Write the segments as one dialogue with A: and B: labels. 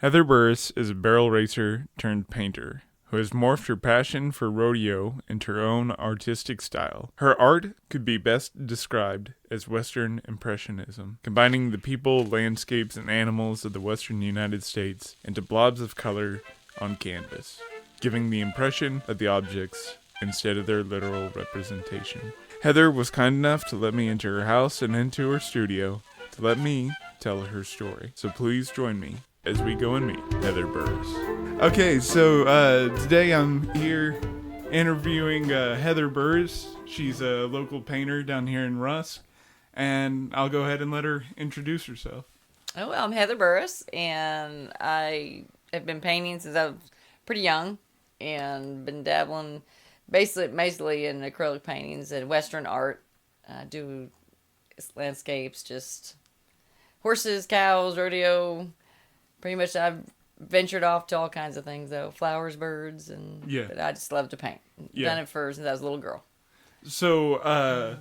A: Heather Burris is a barrel racer turned painter who has morphed her passion for rodeo into her own artistic style. Her art could be best described as Western impressionism, combining the people, landscapes, and animals of the western United States into blobs of color on canvas, giving the impression of the objects instead of their literal representation. Heather was kind enough to let me into her house and into her studio to let me tell her story. So please join me as we go and meet Heather Burris. Okay, so today I'm here interviewing Heather Burris. She's a local painter down here in Rusk, and I'll go ahead and let her introduce herself.
B: Oh, well, I'm Heather Burris, and I have been painting since I was pretty young, and been dabbling basically in acrylic paintings and Western art. I do landscapes, just horses, cows, rodeo. Pretty much I've ventured off to all kinds of things, though. Flowers, birds, and
A: Yeah.
B: But I just love to paint.
A: Yeah.
B: Done it since I was a little girl.
A: So,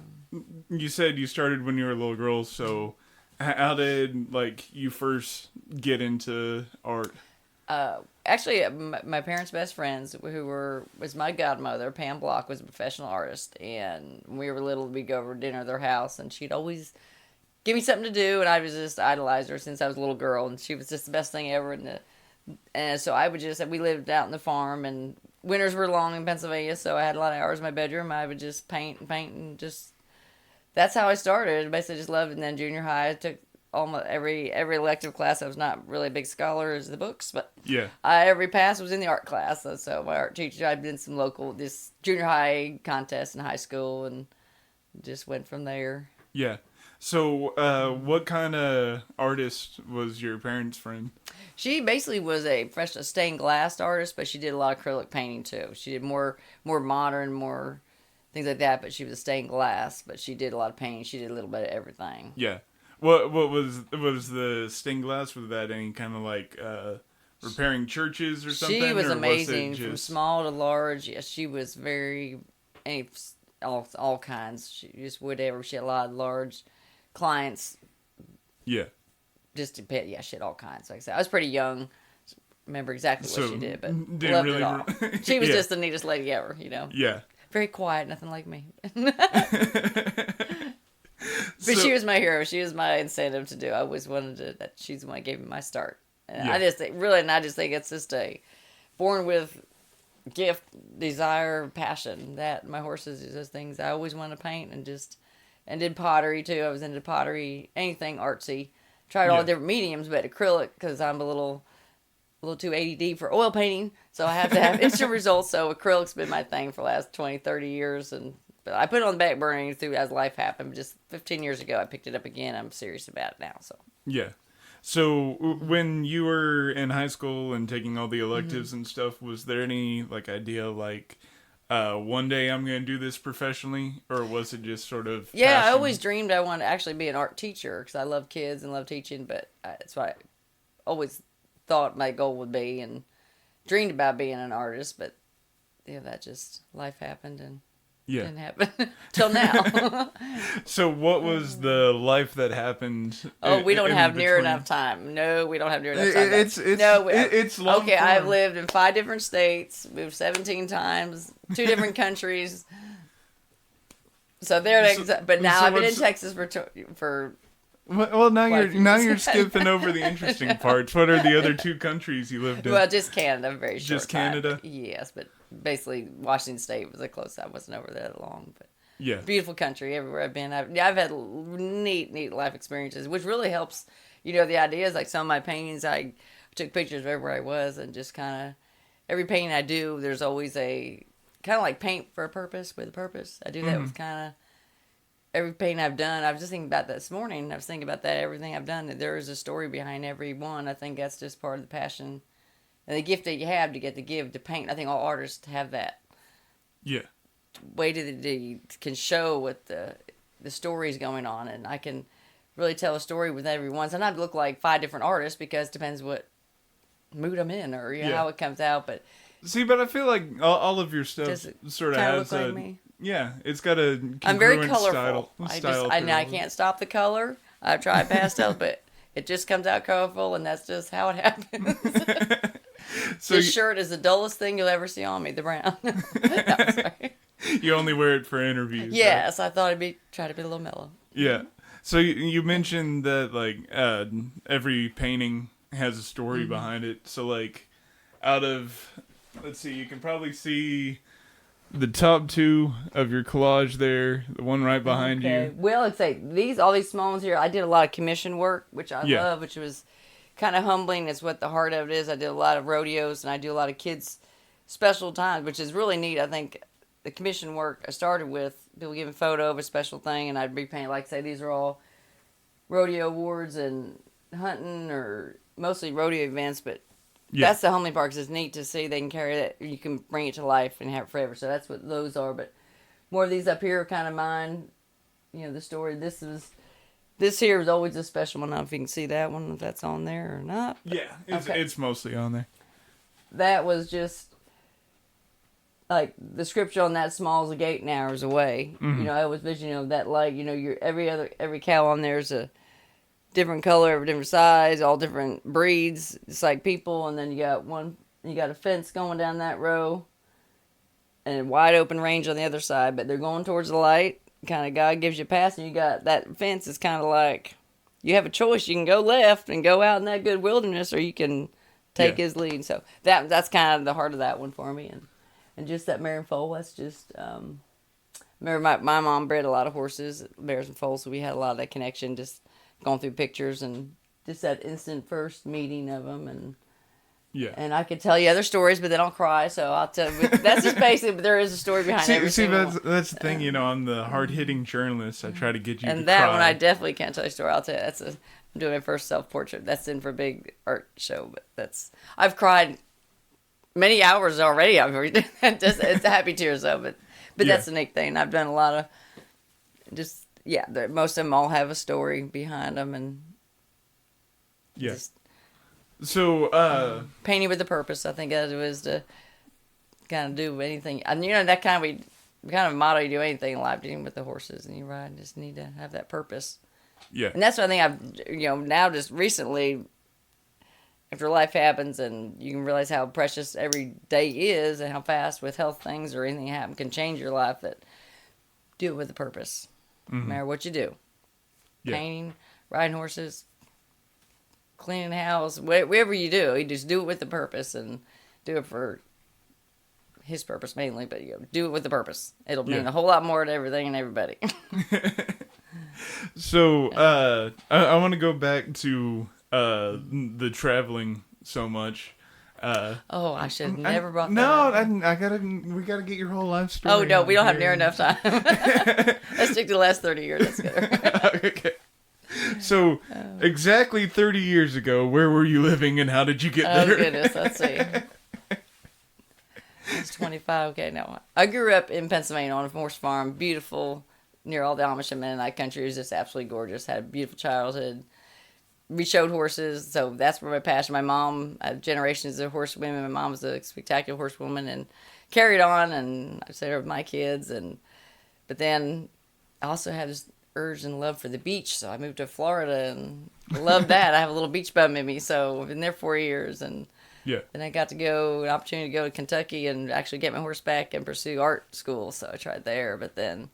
A: you said you started when you were a little girl, so how did, you first get into art?
B: Actually, my parents' best friends, was my godmother, Pam Block, was a professional artist, and when we were little, we'd go over to dinner at their house, and she'd always give me something to do, and I was just idolized her since I was a little girl, and she was just the best thing ever. And so we lived out in the farm, and winters were long in Pennsylvania, so I had a lot of hours in my bedroom. I would just paint, and just, that's how I started. Basically just loved it. And then junior high, I took almost every elective class. I was not really a big scholar as the books, but
A: Yeah.
B: every pass was in the art class. So my art teacher, I'd been some this junior high contests in high school, and just went from there.
A: Yeah. So, what kind of artist was your parents' friend?
B: She basically was a professional stained glass artist, but she did a lot of acrylic painting too. She did more modern, more things like that, but she was a stained glass, but she did a lot of painting. She did a little bit of everything.
A: Yeah. What was the stained glass? Was that any kind of repairing churches or something?
B: She was
A: or
B: amazing,
A: was it
B: from
A: just...
B: small to large. Yeah, she was all kinds. She just whatever. She had a lot of large clients.
A: Yeah.
B: Just to pay, yeah, she had all kinds. Like I said, I was pretty young. Remember exactly what she did, but
A: didn't
B: loved
A: really
B: it all. She was
A: yeah.
B: just the neatest lady ever,
A: Yeah.
B: Very quiet, nothing like me.
A: So,
B: But she was my hero. She was my incentive to do. I always wanted to. That she's the one that gave me my start. And
A: Yeah.
B: I just think it's just born with gift, desire, passion. That my horses is those things I always wanted to paint, and did pottery too. I was into pottery, anything artsy. Tried all the different mediums, but acrylic, because I'm a little too ADD for oil painting, so I have to have instant results. So acrylic's been my thing for the last 20, 30 years, but I put it on the back burner as life happened. Just 15 years ago, I picked it up again. I'm serious about it now. So
A: yeah. So when you were in high school and taking all the electives and stuff, was there any idea one day I'm going to do this professionally, or was it just sort of
B: yeah,
A: passion?
B: I always dreamed I wanted to actually be an art teacher because I love kids and love teaching. But that's what I always thought my goal would be, and dreamed about being an artist. But yeah, that just life happened and didn't happen till now.
A: So what was the life that happened?
B: Oh, we don't have near
A: between?
B: enough time. No, we don't have near enough time.
A: It's long
B: okay,
A: form.
B: I've lived in 5 different states, moved 17 times, 2 different countries. So but now I've been in Texas for.
A: Well, now you're skipping over the interesting parts. What are the other 2 countries you lived in?
B: Well, just Canada, very short.
A: Just Canada?
B: Time. Yes, but basically Washington State was the closest. I wasn't over there that long, but
A: Yeah.
B: beautiful country everywhere I've been. I've had neat life experiences, which really helps. The ideas, like some of my paintings, I took pictures of everywhere I was, and just kind of every painting I do, there's always a kind of like paint for a purpose with a purpose. I do that with kind of every painting I've done. I was just thinking about that this morning. I was thinking about that everything I've done. That there is a story behind every one. I think that's just part of the passion and the gift that you have to get to give to paint. I think all artists have that.
A: Yeah.
B: Way to can show what the story's going on, and I can really tell a story with every one. Sometimes I look like 5 different artists because it depends what mood I'm in or how it comes out. But
A: see, but I feel like all of your stuff sort of has
B: look like me?
A: Yeah, it's got a
B: I'm very
A: congruent
B: colorful.
A: style
B: I can't stop the color. I've tried pastels, but It just comes out colorful, and that's just how it happens.
A: So
B: This shirt is the dullest thing you'll ever see on me, the brown. No, I'm sorry.
A: you only wear it for interviews.
B: Yes, I thought try to be a little mellow.
A: Yeah. So you mentioned that like every painting has a story behind it. So like out of, let's see, you can probably see the top two of your collage there, the one right behind you.
B: Well, let's say all these small ones here, I did a lot of commission work, which I love, which was kind of humbling. It's what the heart of it is. I did a lot of rodeos, and I do a lot of kids' special times, which is really neat. I think the commission work I started with, people giving photo of a special thing, and I'd repaint, like say, these are all rodeo awards and hunting, or mostly rodeo events, but that's the humbling part, because it's neat to see they can carry that, you can bring it to life and have it forever. So that's what those are. But more of these up here are kind of mine. You know, the story. This here is always a special one. I don't know if you can see that one, if that's on there or not.
A: Yeah, it's mostly on there. That
B: was just like the scripture on that small as a gate and hours away. You know, I was visioning of that light. You know, every cow on there is a different color, every different size, all different breeds. It's like people, and then you got a fence going down that row, and a wide open range on the other side. But they're going towards the light. Kind of God gives you a pass, and you got that fence is kind of like you have a choice. You can go left and go out in that good wilderness, or you can take his lead. So that's kind of the heart of that one for me, and just that mare and foal. That's just remember my mom bred a lot of horses, mares and foals, so we had a lot of that connection. Just going through pictures and just that instant first meeting of them, and I could tell you other stories, but then I'll cry. So I'll tell you. That's just basically. But there is a story behind everything.
A: That's the thing. You know, I'm the hard-hitting journalist. I try to get you.
B: And
A: to
B: that
A: cry.
B: one, I definitely can't tell you a story. I'll tell you. I'm doing my first self-portrait. That's in for a big art show. But I've cried many hours already. It's happy tears though. But that's the neat thing. I've done a lot of just. Yeah, most of them all have a story behind them, and
A: so
B: painting with a purpose. I think that was to kind of do anything. And you know that kind of motto. You do anything in life, dealing with the horses, and you ride. Just need to have that purpose.
A: Yeah,
B: and that's what I think I've now just recently, after life happens, and you can realize how precious every day is, and how fast with health things or anything happen can change your life. That do it with a purpose. No matter what you do. Painting, riding horses, cleaning the house, whatever you do, you just do it with a purpose, and do it for his purpose mainly, but do it with a purpose. It'll mean a whole lot more to everything and everybody.
A: So, I want to go back to the traveling so much.
B: I should have never brought that
A: up. We gotta get your whole life story.
B: Oh, no, we don't have near enough time. Let's stick to the last 30 years. That's good.
A: Okay. So, exactly 30 years ago, where were you living and how did you get there?
B: Oh, goodness. Let's see. It's 25. Okay, no. I grew up in Pennsylvania on a horse farm. Beautiful, near all the Amish and Mennonite country. It was just absolutely gorgeous. Had a beautiful childhood. We showed horses, so that's where my passion. My mom, I have generations of horsewomen. My mom was a spectacular horsewoman and carried on, and I stayed there with my kids. But then I also had this urge and love for the beach, so I moved to Florida and loved that. I have a little beach bum in me, so I've been there 4 years. And then I got an opportunity to go to Kentucky and actually get my horse back and pursue art school, so I tried there. But then,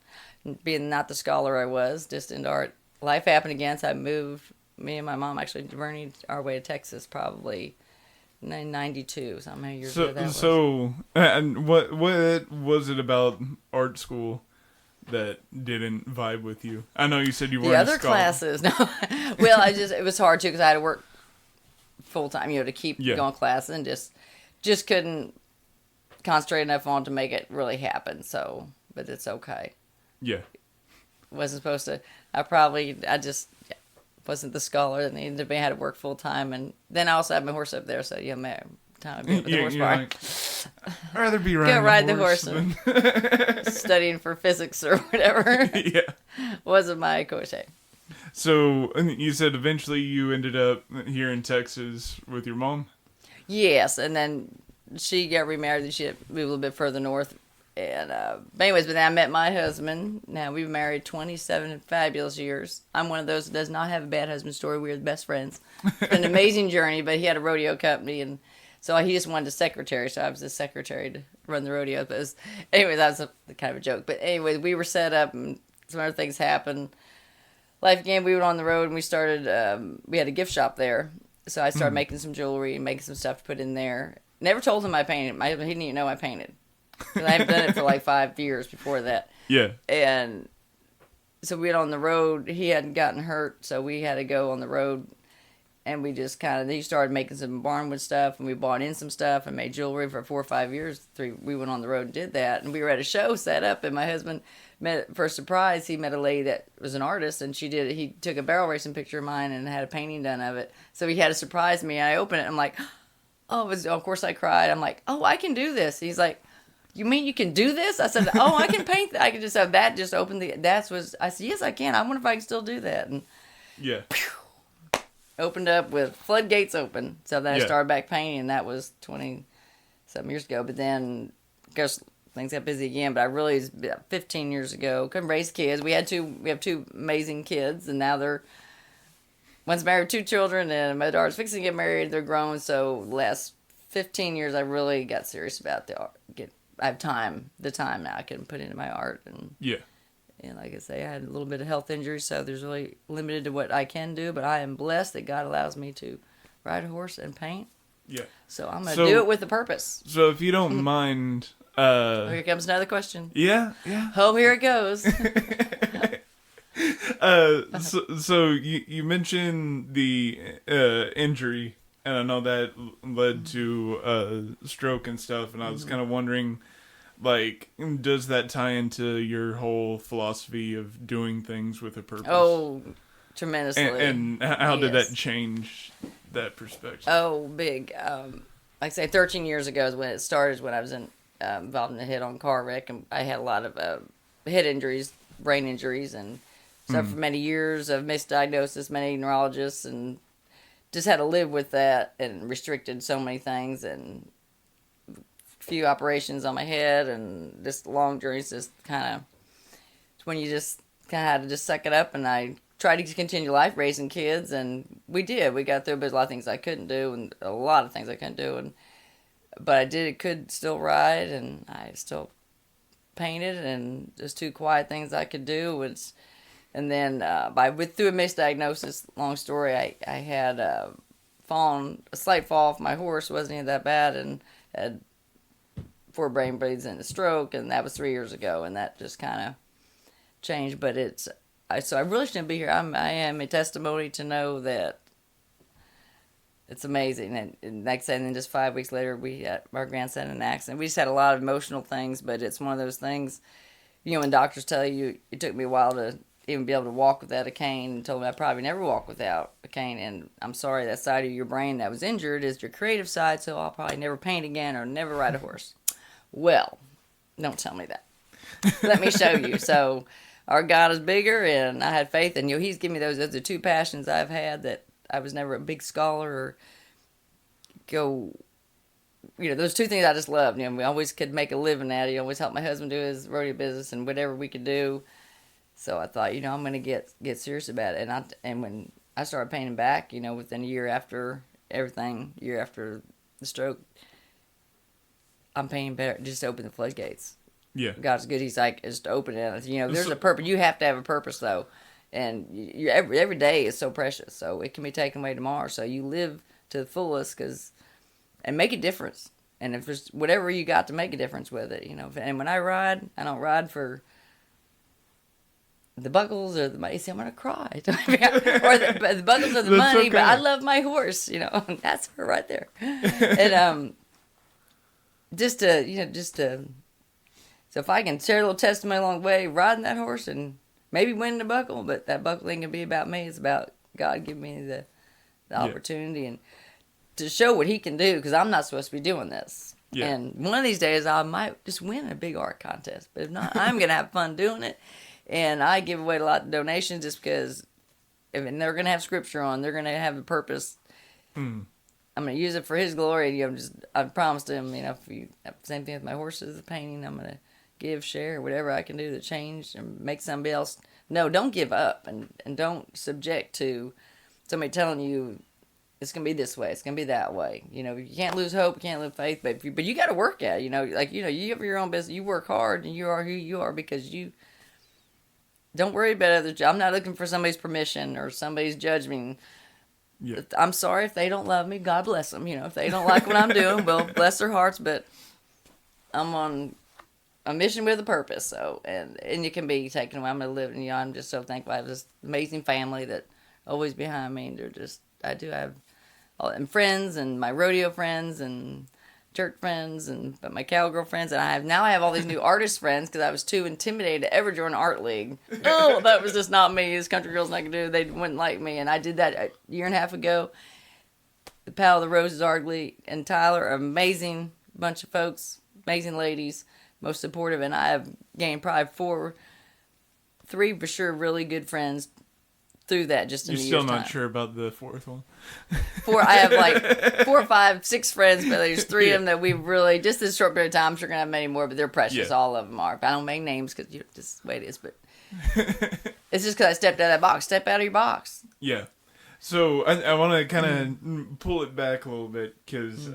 B: being not the scholar I was, just into art, life happened again, so I moved. Me and my mom actually journeyed our way to Texas probably in 92. So how many years ago that was.
A: So, and what was it about art school that didn't vibe with you? I know you said you weren't
B: the other classes. No, well, it was hard too because I had to work full time, to keep going classes, and just couldn't concentrate enough on to make it really happen. So, but it's okay.
A: Yeah,
B: wasn't supposed to. I just wasn't the scholar that needed to be. I had to work full time, and then I also had my horse up there, so my time to be with the horse bar.
A: Like, I'd rather be riding
B: go ride the horse and studying for physics or whatever. Wasn't my crochet.
A: So you said eventually you ended up here in Texas with your mom?
B: Yes, and then she got remarried and she moved a little bit further north And but anyways, but then I met my husband. Now we've been married 27 fabulous years. I'm one of those that does not have a bad husband story. We're the best friends. It's been an amazing journey, but he had a rodeo company, and so he just wanted a secretary, so I was the secretary to run the rodeo. But anyways, that was kind of a joke. But anyways, we were set up, and some other things happened. Life again, we went on the road, and we started, we had a gift shop there. So I started making some jewelry and making some stuff to put in there. Never told him I painted. He didn't even know I painted. Because I haven't done it for like 5 years before that.
A: Yeah.
B: And so we went on the road. He hadn't gotten hurt, so we had to go on the road. And we just he started making some barnwood stuff, and we bought in some stuff and made jewelry for 4 or 5 years. We went on the road and did that. And we were at a show set up, and my husband for a surprise, he met a lady that was an artist, and he took a barrel racing picture of mine and had a painting done of it. So he had to surprise me, and I opened it, and I'm like, oh, of course I cried. I'm like, oh, I can do this. He's like, you mean you can do this? I said, oh, I can paint that. I can just have that just open I said, yes, I can. I wonder if I can still do that. And
A: yeah.
B: Opened up with floodgates open. So then I started back painting, and that was 20-something years ago. But then, of course, things got busy again. But I really, 15 years ago, couldn't raise kids. We have 2 amazing kids, and now one's married with 2 children, and my daughter's fixing to get married. They're grown. So last 15 years, I really got serious about the art. I have the time now I can put into my art. And like I say, I had a little bit of health injury, so there's really limited to what I can do, but I am blessed that God allows me to ride a horse and paint.
A: Yeah.
B: So I'm going to do it with a purpose.
A: So if you don't mind...
B: here comes another question.
A: Yeah.
B: Oh, here it goes.
A: So you mentioned the injury, and I know that led to stroke and stuff, and I was kind of wondering, like, does that tie into your whole philosophy of doing things with a purpose?
B: Oh, tremendously.
A: And how did that change that perspective?
B: Oh, big. Like I say, 13 years ago is when it started, when I was involved in a head-on car wreck, and I had a lot of head injuries, brain injuries, and suffered for many years of misdiagnosis, many neurologists, and just had to live with that, and restricted so many things, and few operations on my head, and this long journeys just kind of, it's when you just kind of had to just suck it up. And I tried to continue life raising kids, and we got through, but there's a lot of things I couldn't do, and a lot of things I couldn't do, but I could still ride, and I still painted, and just 2 quiet things I could do. And then through a misdiagnosis, long story, I had a slight fall off my horse, wasn't even that bad, and had 4 brain bleeds and a stroke, and that was 3 years ago, and that just kind of changed. But so I really shouldn't be here. I am a testimony to know that it's amazing. And like I said, and then just 5 weeks later, we had our grandson in an accident. We just had a lot of emotional things, but it's one of those things, when doctors tell you, it took me a while to even be able to walk without a cane, and told me I'd probably never walk without a cane. And I'm sorry, that side of your brain that was injured is your creative side, so I'll probably never paint again or never ride a horse. Well, don't tell me that. Let me show you. So our God is bigger, and I had faith, and He's given me those are 2 passions I've had, that I was never a big scholar or those 2 things I just loved. We always could make a living at it. He always helped my husband do his rodeo business and whatever we could do. So I thought, I'm going to get serious about it. And when I started painting back, within a year after year after the stroke, I'm painting better. Just open the floodgates.
A: Yeah.
B: God's good. He's like, just open it. There's a purpose. You have to have a purpose, though. And every day is so precious. So it can be taken away tomorrow. So you live to the fullest and make a difference. And if there's whatever you got to make a difference with it, And when I ride, I don't ride for the buckles or the money. See, I'm going to cry. or the buckles or the money, okay. But I love my horse, That's her right there. And just to so if I can share a little testimony along the way, riding that horse and maybe winning the buckle, but that buckle ain't gonna be about me. It's about God giving me the opportunity and to show what He can do, because I'm not supposed to be doing this. Yeah. And one of these days I might just win a big art contest, but if not, I'm gonna have fun doing it. And I give away a lot of donations just because they're gonna have scripture on, they're gonna have a purpose. I'm going to use it for His glory. I promised Him, if you same thing with my horses, the painting, I'm going to give, share, whatever I can do to change and make somebody else. No, don't give up and don't subject to somebody telling you it's gonna be this way, it's gonna be that way. You know, you can't lose hope, you can't lose faith, but you got to work at it. You know, like you have your own business, you work hard, and you are who you are because you don't worry about others. I'm not looking for somebody's permission or somebody's judgment.
A: Yeah.
B: I'm sorry if they don't love me. God bless them. You know, if they don't like what I'm doing, well, bless their hearts. But I'm on a mission with a purpose. So, and it can be taken away. I'm going to live, and you know, I'm just so thankful. I have this amazing family that always behind me. And I have and friends and my rodeo friends and church friends but my cowgirl friends, and I have all these new artist friends because I was too intimidated to ever join an art league. Oh, that was just not me. This country girl's not gonna do. They wouldn't like me, and I did that a year and a half ago. The Pal of the Roses Art League and Tyler, amazing bunch of folks, amazing ladies, most supportive, and I have gained probably three for sure, really good friends through that just in a year's time.
A: You're still not sure about the fourth one?
B: I have like 4, 5, 6 friends, but there's 3 of them that we really, just this short period of time, I'm sure going to have many more, but they're precious. Yeah. All of them are. But I don't make names because just the way it is, but it's just because I stepped out of that box. Step out of your box.
A: Yeah. So I want to kind of pull it back a little bit because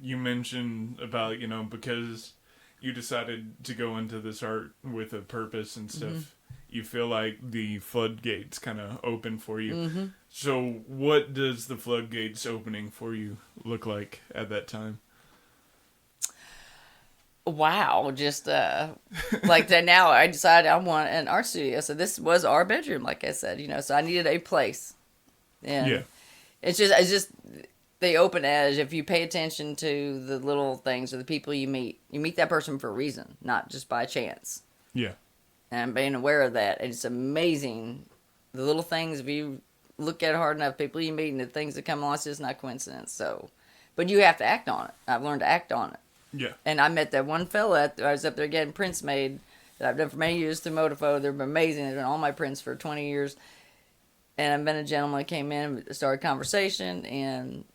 A: you mentioned about, you know, because you decided to go into this art with a purpose and stuff. You feel like the floodgates kind of open for you. So what does the floodgates opening for you look like at that time?
B: Wow, just like that. Now I decided I want an art studio. So this was our bedroom, like I said, you know, so I needed a place. And it's just they open as if you pay attention to the little things or the people you meet that person for a reason, not just by chance.
A: Yeah.
B: And being aware of that, it's amazing. The little things, if you look at it hard enough, people you meet and the things that come along, it's just not coincidence. So, but you have to act on it. I've learned to act on it.
A: Yeah.
B: And I met that one fella. I was up there getting prints made that I've done for many years through Motofo. They're amazing. They've done all my prints for 20 years. And I've been a gentleman that came in and started conversation and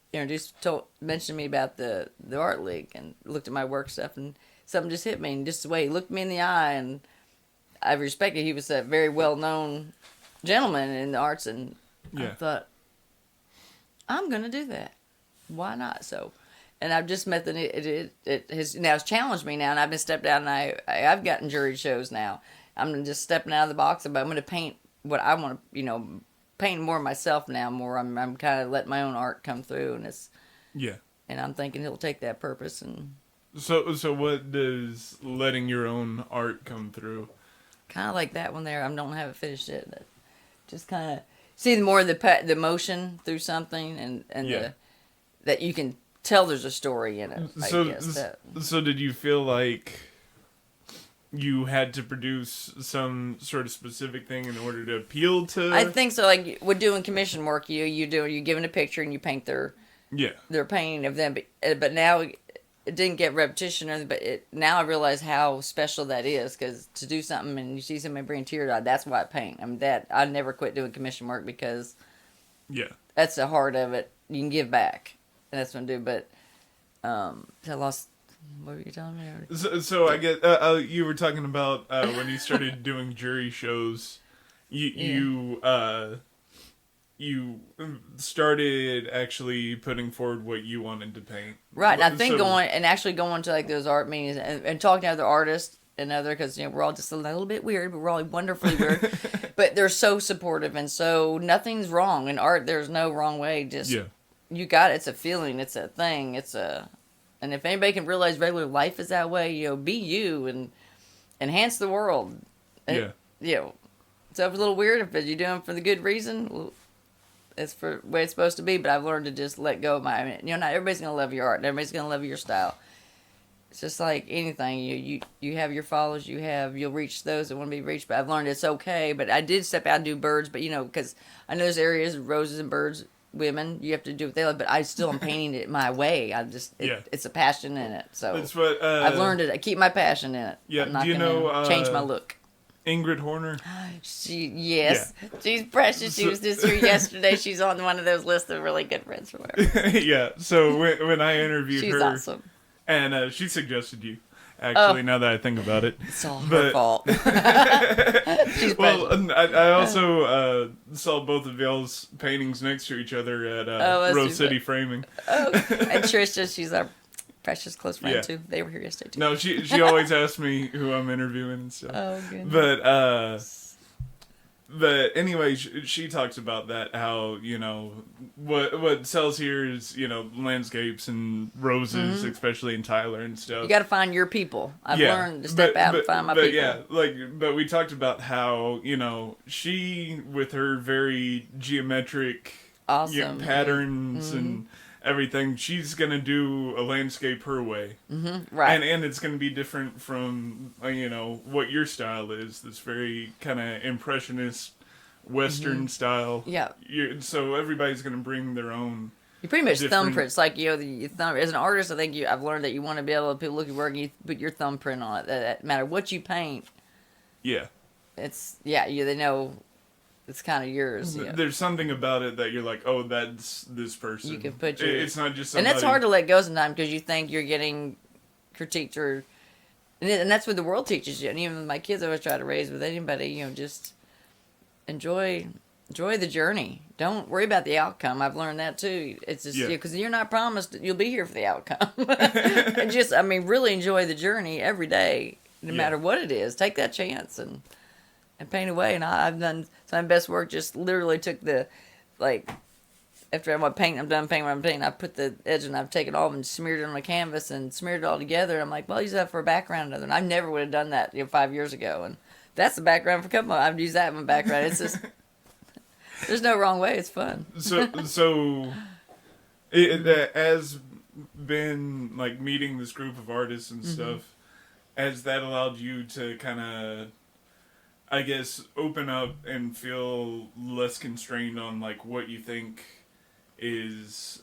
B: mentioned me about the art league and looked at my work stuff, and something just hit me. And just the way he looked me in the eye, and I respected. He was a very well-known gentleman in the arts, and I thought, I'm going to do that. Why not? So, and I've just met it has now challenged me now, and I've been stepped out, and I've gotten jury shows now. I'm just stepping out of the box, but I'm going to paint what I want to, you know, paint more myself now. More, I'm kind of letting my own art come through, and and I'm thinking he'll take that purpose. And
A: so what does letting your own art come through?
B: Kind of like that one there. I don't have it finished yet. But just kind of see more of the motion through something, and that you can tell there's a story in it.
A: So did you feel like you had to produce some sort of specific thing in order to appeal to?
B: I think so. Like we're doing commission work. You're given a picture and you paint their painting of them. But now it didn't get repetition. But now I realize how special that is, because to do something and you see somebody bring a tear to eye, that's why I paint. I mean, I never quit doing commission work because that's the heart of it. You can give back, and that's what I do. But I lost. What were you telling me?
A: So I get you were talking about when you started doing jury shows, you started actually putting forward what you wanted to paint.
B: Right, and I think going to like those art meetings and talking to other artists and because we're all just a little bit weird, but we're all wonderfully weird. But they're so supportive, and so nothing's wrong in art. There's no wrong way. Just you got it. It's a feeling. It's a thing. And if anybody can realize regular life is that way, be you and enhance the world. So if it's a little weird, if you're doing it for the good reason, well, it's for the way it's supposed to be. But I've learned to just let go of not everybody's going to love your art. Everybody's going to love your style. It's just like anything. You have your followers. You'll reach those that want to be reached. But I've learned it's okay. But I did step out and do birds. But, because I know there's areas, roses and birds, women, you have to do what they love, but I still am painting it my way. It's a passion in it. So
A: that's what
B: I've learned it. I keep my passion in it.
A: Yeah,
B: I'm not gonna change my look.
A: Ingrid Horner.
B: She's precious. She was just here yesterday. She's on one of those lists of really good friends from her.
A: Yeah. So when I interviewed her,
B: she's awesome,
A: and she suggested you. actually, now that I think about it.
B: It's all her fault. She's
A: well, I also saw both of y'all's paintings next to each other at Rose City Framing.
B: Oh, and Trisha, she's our precious close friend, too. They were here yesterday, too.
A: No, she always asks me who I'm interviewing and stuff.
B: Oh, goodness.
A: But anyway, she talks about that, how, what sells here is, landscapes and roses, especially in Tyler and stuff.
B: You got to find your people. I've learned to step out and find my people.
A: Yeah, but we talked about how, she, with her very geometric
B: awesome
A: patterns and everything, she's going to do a landscape her way.
B: Mm-hmm. Right.
A: And it's going to be different from, what your style is. This very kind of impressionist Western style.
B: Yeah.
A: So everybody's going to bring their own.
B: You pretty much thumbprints. Like, as an artist, I think I've learned that you want to be able to look at work and you put your thumbprint on it. That no matter what you paint.
A: Yeah.
B: They know it's kind of yours. Yeah.
A: There's something about it that you're like, oh, that's this person.
B: You can put your...
A: It's not just somebody...
B: And that's hard to let go sometimes because you think you're getting critiqued or... And that's what the world teaches you. And even my kids, I always try to raise with anybody, just enjoy the journey. Don't worry about the outcome. I've learned that too. It's just because you're not promised you'll be here for the outcome. And really enjoy the journey every day, no matter what it is. Take that chance and paint away. And I've done some of my best work. Just literally took after I'm done painting what I'm painting, I put the edge and I've taken it off and smeared it on the canvas and smeared it all together. I'm like, well, I'll use that for a background. And I never would have done that 5 years ago. And that's the background for a couple. I've used that in my background. It's just there's no wrong way. It's fun.
A: So it has been like meeting this group of artists and stuff. Has that allowed you to kind of, I guess, open up and feel less constrained on like what you think is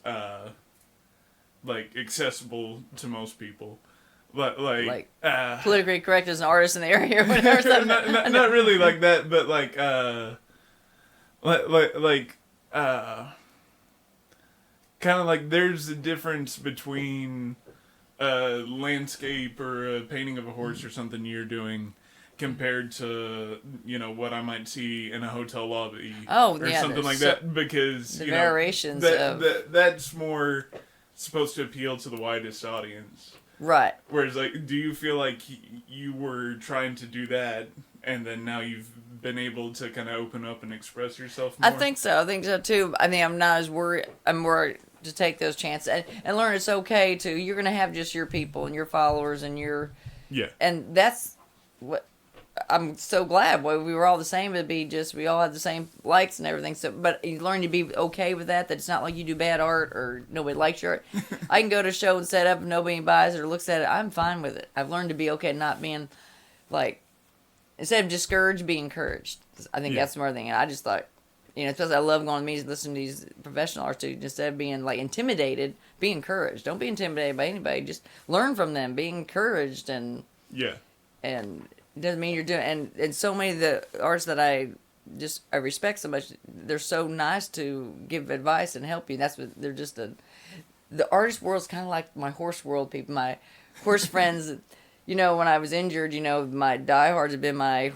A: accessible to most people?
B: Politically correct as an artist in the area or whatever.
A: not really like that, but kind of like there's a difference between a landscape or a painting of a horse or something you're doing compared to what I might see in a hotel lobby or something like that, because
B: the variations
A: that's more supposed to appeal to the widest audience.
B: Right.
A: Whereas, do you feel like you were trying to do that, and then now you've been able to kind of open up and express yourself more?
B: I think so too. I think I'm not as worried. I'm worried to take those chances and learn it's okay to. You're going to have just your people and your followers and your... Yeah. And that's what... I'm so glad. Well, we were all the same. It'd be just we all had the same likes and everything. So, but you learn to be okay with that. That it's not like you do bad art or nobody likes your art. I can go to a show and set up and nobody buys it or looks at it. I'm fine with it. I've learned to be okay, not being instead of discouraged, be encouraged. I think that's more thing. And I just thought, especially I love going to meetings, listening to these professional art students. Instead of being intimidated, be encouraged. Don't be intimidated by anybody. Just learn from them. Be encouraged and it doesn't mean you're doing, and so many of the artists that I respect so much, they're so nice to give advice and help you. And that's what they're just the artist world's kind of like my horse world people, my horse friends. When I was injured, my diehards have been my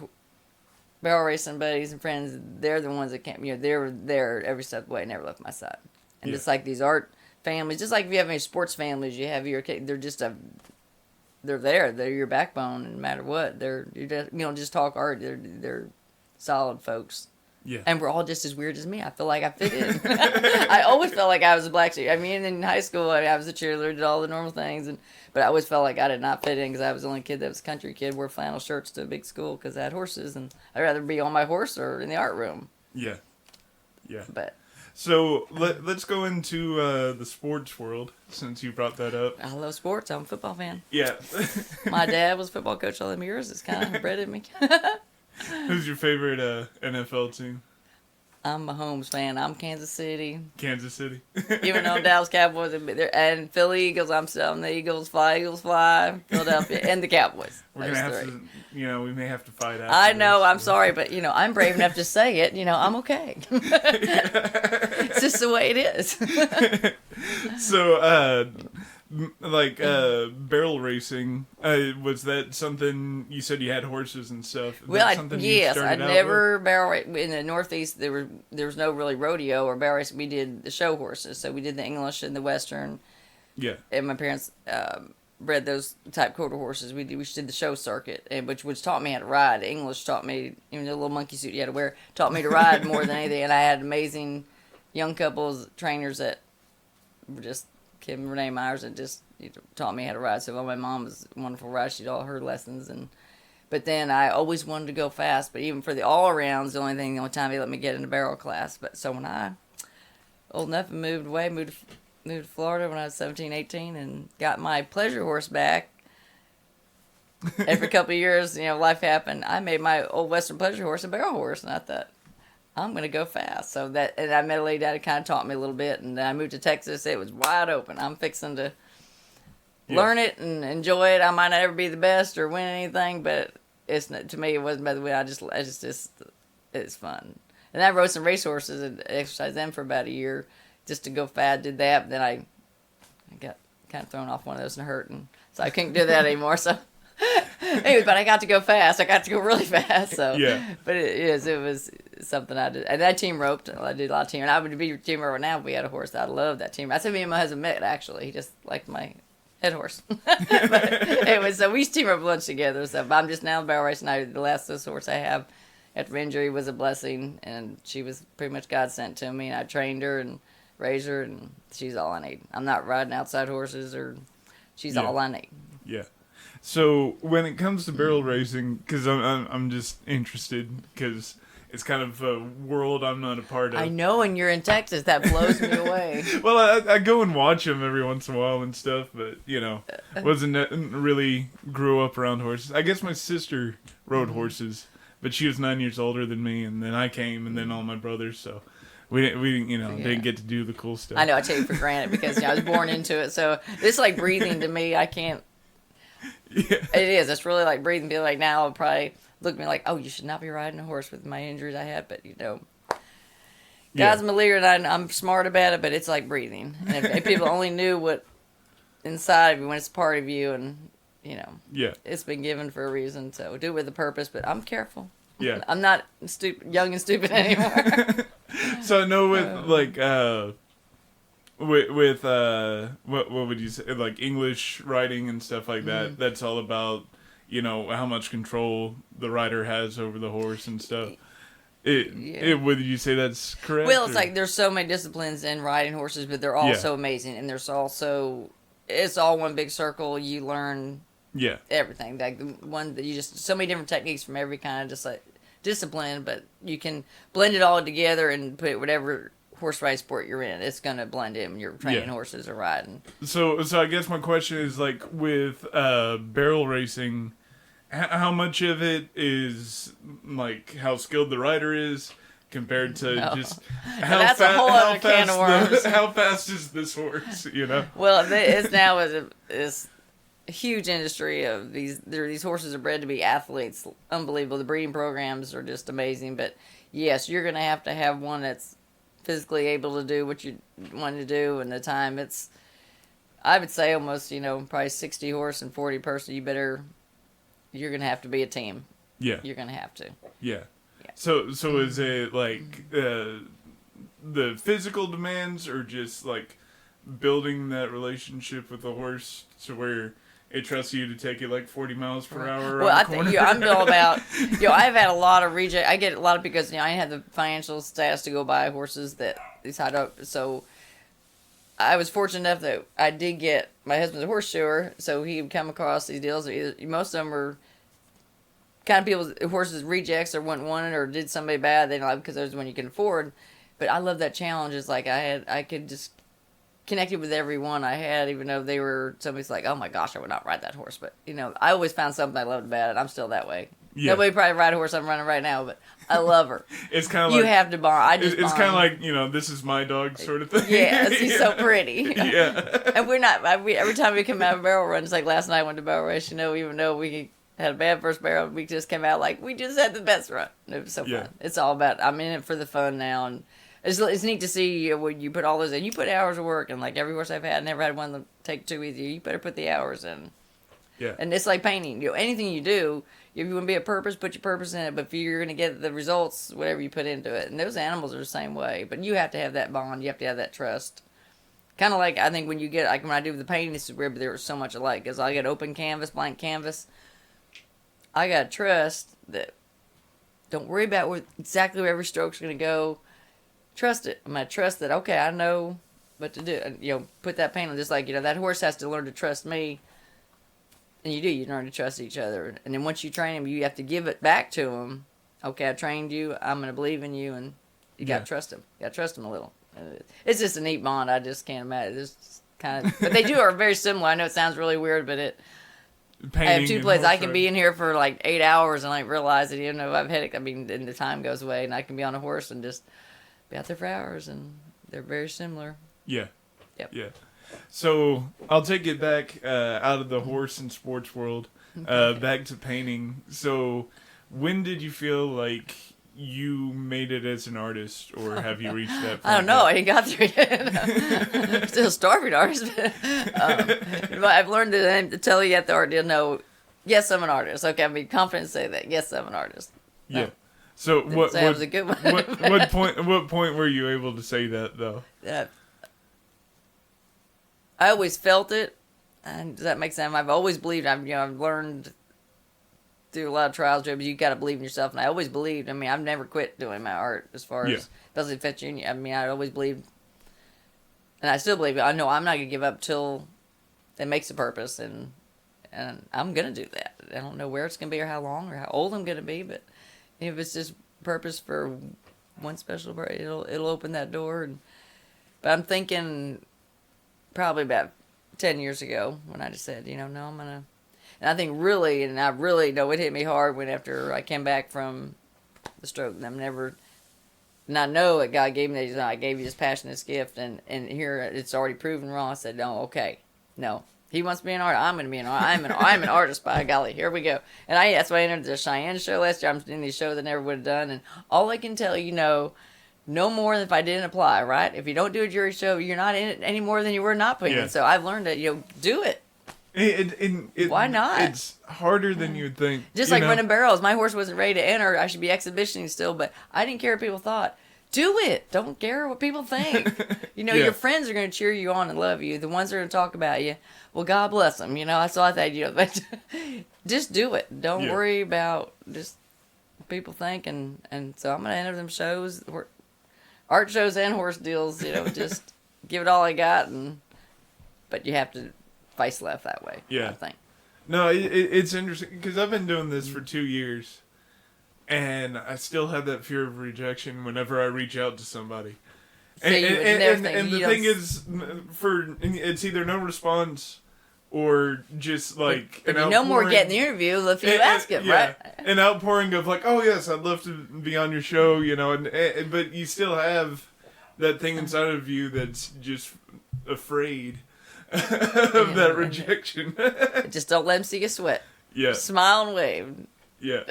B: barrel racing buddies and friends. They're the ones that came, they were there every step of the way, never left my side. And just like these art families, just like if you have any sports families, you have they're just they're there. They're your backbone, no matter what. You don't just talk art. They're solid folks. Yeah. And we're all just as weird as me. I feel like I fit in. I always felt like I was a black sheep. I mean, in high school, I was a cheerleader, did all the normal things, but I always felt like I did not fit in because I was the only kid that was a country kid, wore flannel shirts to a big school because I had horses, and I'd rather be on my horse or in the art room. Yeah. Yeah. But.
A: So let's go into the sports world, since you brought that up.
B: I love sports. I'm a football fan.
A: Yeah.
B: My dad was a football coach all them years. It's kind of bred in me.
A: Who's your favorite NFL team?
B: I'm a Mahomes fan. I'm Kansas City.
A: Kansas City.
B: Even though Dallas Cowboys and Philly Eagles, I'm still on the Eagles fly, Philadelphia, and the Cowboys.
A: We're gonna have to, we may have to fight after
B: I know.
A: this,
B: I'm sorry, but I'm brave enough to say it. I'm okay. It's just the way it is.
A: So, Like barrel racing, was that something you said you had horses and stuff? Is
B: Well,
A: that something you
B: yes, I
A: started out
B: never barrel in the Northeast. There was no really rodeo or barrel racing. We did the show horses, so we did the English and the Western.
A: with? Yeah.
B: And my parents bred those type quarter horses. We did the show circuit, and which taught me how to ride. English taught me, even the little monkey suit you had to wear, taught me to ride more than anything. And I had amazing young couples trainers that were just Kim and Renee Myers that just taught me how to ride. So my mom was a wonderful rider. She did all her lessons, but then I always wanted to go fast. But even for the all arounds, the only time they let me get in the barrel class. But so when I old enough and moved to Florida when I was 17, 18, and got my pleasure horse back. Every couple of years, life happened. I made my old Western pleasure horse a barrel horse, and I thought, I'm going to go fast. And I met a lady that kind of taught me a little bit, and then I moved to Texas. It was wide open. I'm fixing to learn it and enjoy it. I might not ever be the best or win anything, but to me, it wasn't by the way. It's fun. And I rode some racehorses and exercised them for about a year just to go fast. Did that, but then I got kind of thrown off one of those and hurt, and so I couldn't do that anymore. So. Anyway, but I got to go fast. I got to go really fast. So,
A: Yeah.
B: But it was something I did. And I team roped. I did a lot of team. And I would be a team roper now if we had a horse. I love that team. I said me and my husband met, actually. He just liked my head horse. But anyway, so we used to team rope lunch together. So but I'm just now barrel racing. The last horse I have after injury was a blessing. And she was pretty much God sent to me. And I trained her and raised her. And she's all I need. I'm not riding outside horses or she's all I need.
A: Yeah. So when it comes to barrel racing, because I'm just interested, because it's kind of a world I'm not a part of.
B: I know, and you're in Texas. That blows me away.
A: Well, I go and watch them every once in a while and stuff, but wasn't really grew up around horses. I guess my sister rode horses, but she was 9 years older than me, and then I came, and then all my brothers. So we didn't get to do the cool stuff.
B: I know. I take it for granted because I was born into it. So it's like breathing to me. I can't.
A: Yeah.
B: It is. It's really like breathing. People like now will probably look at me like, oh, you should not be riding a horse with my injuries I had. But God's my leader, and I'm smart about it. But it's like breathing. And if people only knew what inside of you when it's part of you, and it's been given for a reason. So do it with a purpose. But I'm careful.
A: Yeah.
B: I'm not young and stupid anymore.
A: So I know with like. With what would you say, like English writing and stuff like that, that's all about how much control the rider has over the horse and stuff. Would you say that's correct?
B: Well, it's like there's so many disciplines in riding horses, but they're all so amazing, and there's also it's all one big circle. You learn everything, like the one that you just so many different techniques from every kind of just like discipline, but you can blend it all together and put whatever horse riding sport you're in, it's gonna blend in when you're training horses or riding.
A: So I guess my question is like with barrel racing, how much of it is like how skilled the rider is compared to just how how fast is this horse?
B: Well, it's now is a huge industry of these horses are bred to be athletes. Unbelievable. The breeding programs are just amazing. But yes, you're gonna have to have one that's physically able to do what you want to do, and the time I would say almost probably 60 horse and 40 person. You're gonna have to be a team.
A: Yeah,
B: you're gonna have to.
A: Yeah. So is it like the physical demands, or just like building that relationship with the horse to where it trusts you to take it like 40 miles per hour?
B: Well, I think I'm all about. I've had a lot of reject. I get a lot of because I didn't have the financial status to go buy horses that these high up. So I was fortunate enough that I did get my husband's a horse shoer, so he would come across these deals. Most of them were kind of people's horses rejects or wouldn't want it or did somebody bad. They don't like because there's one you can afford. But I love that challenge. It's like I could just connected with everyone I had, even though they were somebody's like, oh my gosh, I would not ride that horse. But I always found something I loved about it. I'm still that way. Yeah. Nobody probably ride a horse I'm running right now, but I love her.
A: It's kind of
B: you
A: like
B: have to bond.
A: It's kind of like this is my dog sort of thing.
B: Yeah, she's so pretty.
A: Yeah,
B: and we're not. Every time we come out of barrel runs, like last night I went to barrel race. Even though we had a bad first barrel, we just came out like we just had the best run. It was so fun. It's all about. I'm in it for the fun now, and It's neat to see when you put all those in. You put hours of work, and like every horse I've had, never had one to take two with you. You better put the hours in.
A: Yeah.
B: And it's like painting. Anything you do, if you want to be a purpose, put your purpose in it. But if you're going to get the results, whatever you put into it. And those animals are the same way. But you have to have that bond. You have to have that trust. Kind of like, I think when you get, like when I do the painting, this is weird, but they're so much alike. Because I get open canvas, blank canvas. I got to trust that, don't worry about exactly where every stroke's going to go. Trust it. I'm going to trust that, okay, I know what to do. And, put that paint on, just like, that horse has to learn to trust me. And you do. You learn to trust each other. And then once you train him, you have to give it back to him. Okay, I trained you. I'm going to believe in you. And you got to trust him. You got to trust him a little. It's just a neat bond. I just can't imagine. It's kind of, but they are very similar. I know it sounds really weird, but I have two places. I can be in here for like 8 hours and I realize that even though I've headache, and the time goes away, and I can be on a horse and just be out there for hours, and they're very similar.
A: Yeah.
B: Yep.
A: Yeah. So I'll take it back out of the horse and sports world, back to painting. So when did you feel like you made it as an artist, or have you reached that point?
B: I don't know. I ain't got there yet. I'm still a starving artist. But I've learned to tell you at the art deal, no, yes, I'm an artist. Okay, I'm being confident to say that. Yes, I'm an artist. No.
A: Yeah. So what
B: was a good one.
A: what point were you able to say that, though?
B: I always felt it, and does that make sense? I've always believed. I've learned through a lot of trials, but you got to believe in yourself, and I always believed. I mean, I've never quit doing my art as far as especially Fetch Junior. I mean, I always believed, and I still believe it. I know I'm not gonna give up till it makes a purpose, and I'm gonna do that. I don't know where it's gonna be or how long or how old I'm gonna be, but if it's just purpose for one special part, it'll open that door. But I'm thinking probably about 10 years ago when I just said, no, I'm gonna. And I think really, and I really know it hit me hard when after I came back from the stroke. And I know that God gave me that. I gave you this passion, this gift, and here it's already proven wrong. I said, no, okay, no. He wants to be an artist. I'm going to be an artist. I'm an artist, by golly. Here we go. And that's why I entered the Cheyenne show last year. I'm in these shows I never would have done. And all I can tell no more than if I didn't apply, right? If you don't do a jury show, you're not in it any more than you were not putting it. So I've learned that, do it. Why not?
A: It's harder than you'd think.
B: Just like running barrels. My horse wasn't ready to enter. I should be exhibitioning still, but I didn't care what people thought. Do it. Don't care what people think. Your friends are going to cheer you on and love you. The ones that are going to talk about you, well, God bless them. So I thought, but just do it. Don't worry about just what people think. And so I'm going to enter them shows, art shows and horse deals, just give it all I got. But you have to face left that way.
A: Yeah.
B: I think.
A: No, it's interesting because I've been doing this for 2 years, and I still have that fear of rejection whenever I reach out to somebody.
B: So
A: And the thing is, it's either no response or just like an outpouring.
B: No more getting the interview if you ask him, right?
A: An outpouring of like, oh yes, I'd love to be on your show, but you still have that thing inside of you that's just afraid of that rejection.
B: Just don't let him see you sweat.
A: Yeah.
B: Smile and wave.
A: Yeah.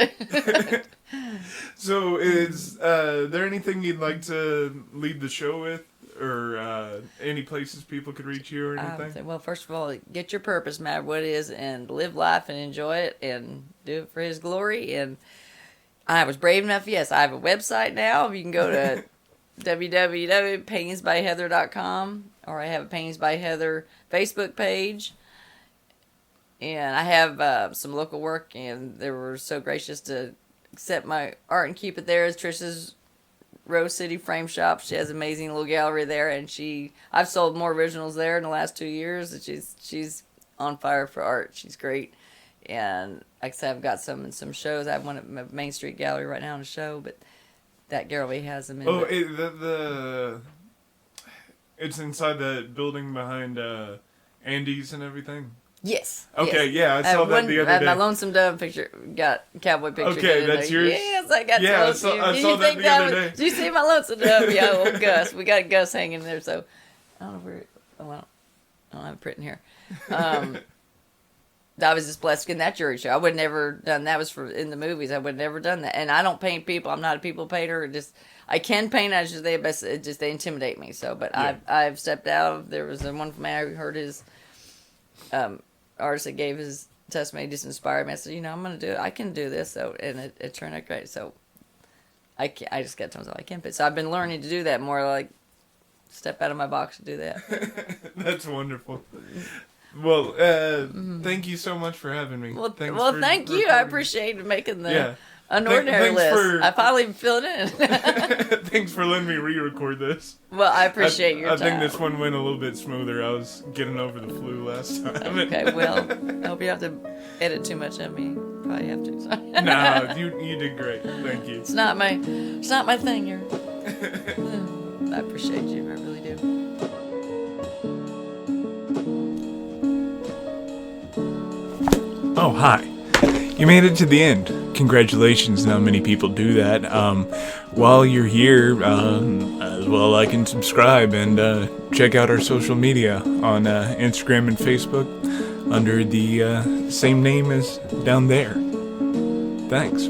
A: So is there anything you'd like to lead the show with, or any places people could reach you or anything?
B: Well, first of all, get your purpose, no matter what it is, and live life and enjoy it and do it for His glory. And I was brave enough, yes, I have a website now. You can go to www.paintingsbyheather.com, or I have a Paintings by Heather Facebook page. And I have some local work, and they were so gracious to accept my art and keep it there. It's Trish's Rose City Frame Shop. She has an amazing little gallery there, and I've sold more originals there in the last 2 years. And she's on fire for art. She's great. And like I said, I've got some in some shows. I have one at my Main Street Gallery right now in a show, but that gallery has them in.
A: Oh, it's inside that building behind Andy's and everything?
B: Yes.
A: Okay, yeah, I saw that the other day.
B: My Lonesome Dove picture, got cowboy picture.
A: Okay, that's yours?
B: Yes, I got
A: I saw that the other day.
B: Did you see my Lonesome Dove? Yeah, old Gus. We got Gus hanging there, so I don't know where. I don't have a print in here. I was just blessed in that jury show. I would never done that. Was for in the movies. I would never done that. And I don't paint people. I'm not a people painter. I can paint. I just they intimidate me. So, but
A: Yeah.
B: I've stepped out of. There was a one man I heard his artist that gave his testimony just inspired me. I said, I'm going to do it. I can do this. So, and it turned out great. So, I just got to myself, I can't paint. So I've been learning to do that more. Like step out of my box to do that.
A: That's wonderful. Well, thank you so much for having me.
B: Well, thank you. I appreciate making the Unordinary
A: Thanks
B: list. I finally filled it in.
A: Thanks for letting me re-record this.
B: Well, I appreciate your time.
A: I think this one went a little bit smoother. I was getting over the flu last time.
B: Okay, well, I hope you have to edit too much of me. Probably have to. So.
A: No, you did great. Thank you.
B: It's not my thing. I appreciate you. I really do.
A: Oh, hi. You made it to the end. Congratulations. Not many people do that. While you're here, as well, like and subscribe and check out our social media on Instagram and Facebook under the same name as down there. Thanks.